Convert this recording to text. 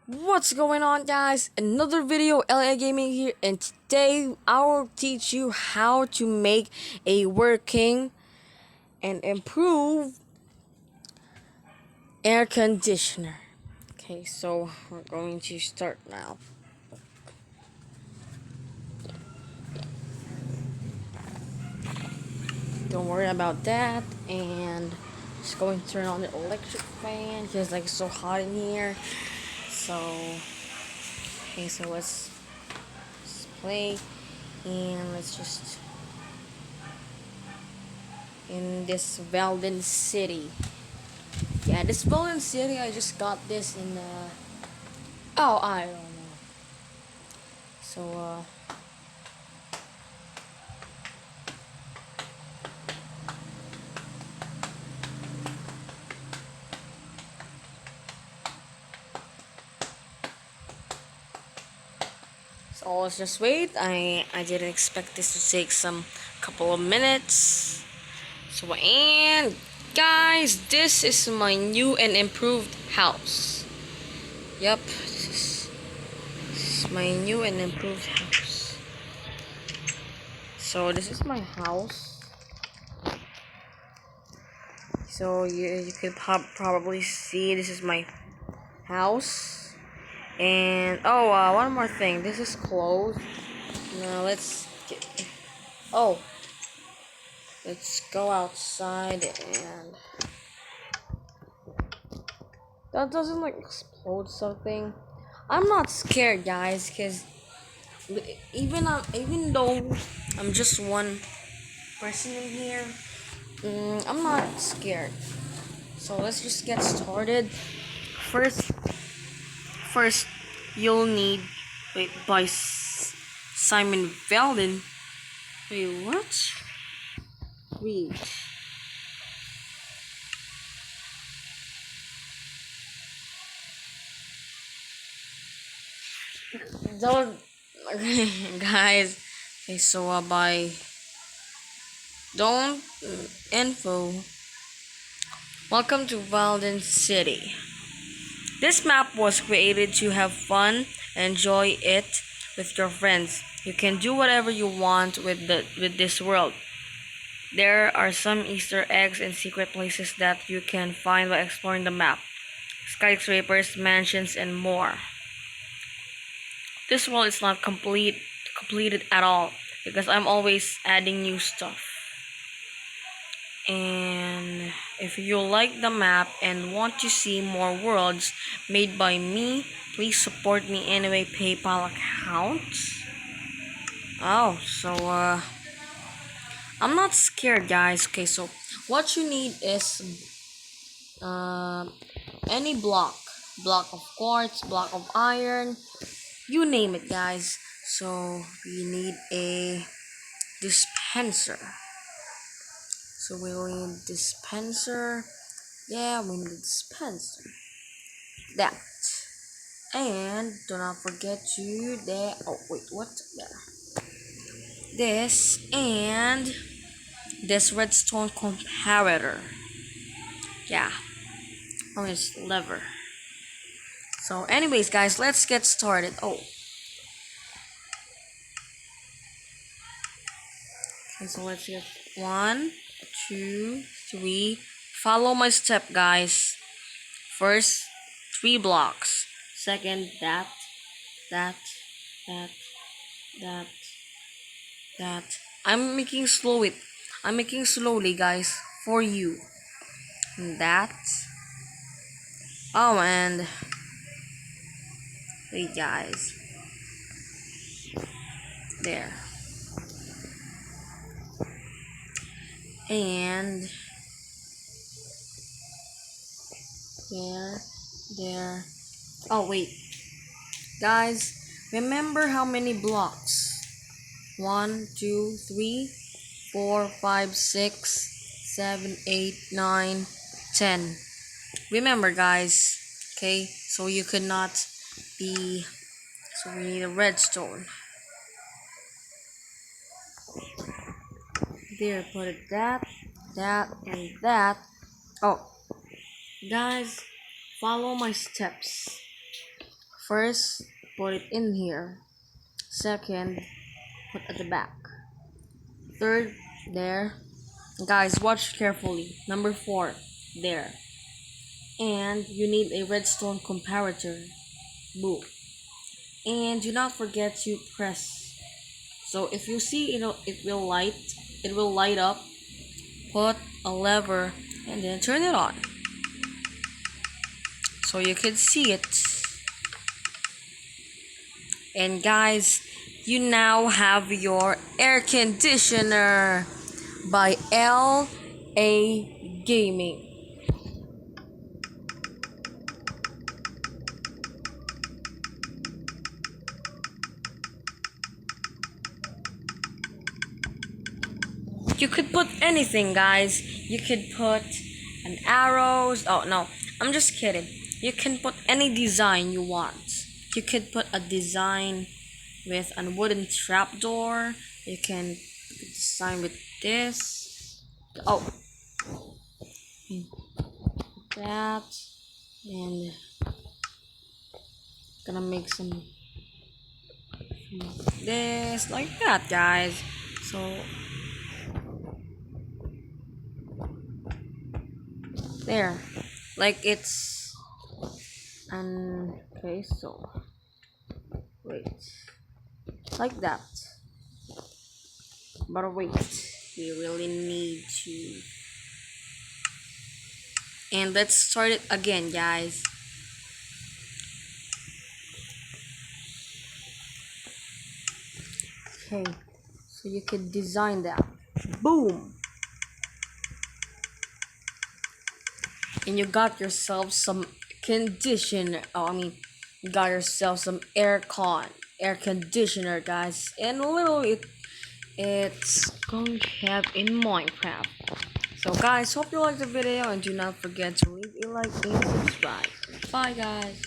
What's going on, guys? Another video, LA Gaming here, and today I will teach you how to make a working and improve air conditioner. Okay, so we're going to start now. Don't worry about that, and just going to turn on the electric fan because like it's so hot in here. So, okay, so let's play, and let's just in this Valden City. Yeah, this Valden City, I just got this in oh, I don't know. So so let's just wait. I didn't expect this to take some couple of minutes. So and guys, this is my new and improved house. Yep, this is my new and improved house. So this is my house. So you could probably see this is my house. And oh, one more thing. This is closed. Now oh, let's go outside and that doesn't like explode something. I'm not scared, guys, because even though I'm just one person in here, I'm not scared. So let's just get started. First, first you'll need by Simon Veldin. Wait, what? Read. Don't guys. Okay, so by don't info. Welcome to Valden City. This map was created to have fun, enjoy it with your friends. You can do whatever you want with this world. There are some Easter eggs and secret places that you can find by exploring the map. Skyscrapers, mansions, and more. This world is not completed at all because I'm always adding new stuff. And if you like the map and want to see more worlds made by me, please support me anyway. PayPal account. Oh, so I'm not scared, guys. Okay, so what you need is any block of quartz, block of iron, you name it, guys. So we need a dispenser. So we need dispenser. Yeah, we need a dispenser. That. And do not forget to there. Oh wait, what? There. This and this redstone comparator. Yeah. Oh, it's lever. So, anyways, guys, let's get started. Oh. Okay, so let's get 1, 2, 3. Follow my step, guys. First, 3 blocks. Second, that, that, that, that. I'm making slowly, guys, for you. That. Oh, and wait, guys. There. And there. Oh, wait. Guys, remember how many blocks? 1, 2, 3, 4, 5, 6, 7, 8, 9, 10. Remember, guys. Okay, so you could not be. So we need a redstone. There, put it that, and that. Oh, guys, follow my steps. First, put it in here. Second, put at the back. Third, there. Guys, watch carefully. Number 4, there. And you need a redstone comparator. Boom. And do not forget to press. So if you see it will light up. Put a lever and then turn it on. So you can see it. And guys, you now have your air conditioner by LA Gaming. You could put anything, guys. You could put an arrows. Oh no, I'm just kidding. You can put any design you want. You could put a design with a wooden trapdoor. You can design with this. Oh, that, and gonna make some this like that, guys. So there, like it's okay. So wait, like that. But wait, we really need to. And let's start it again, guys. Okay, so you could design that. Boom! And you got yourself some conditioner. Oh, I mean, you got yourself some air conditioner, guys. And a little it's going to have in Minecraft. So, guys, hope you liked the video and do not forget to leave a like and subscribe. Bye, guys.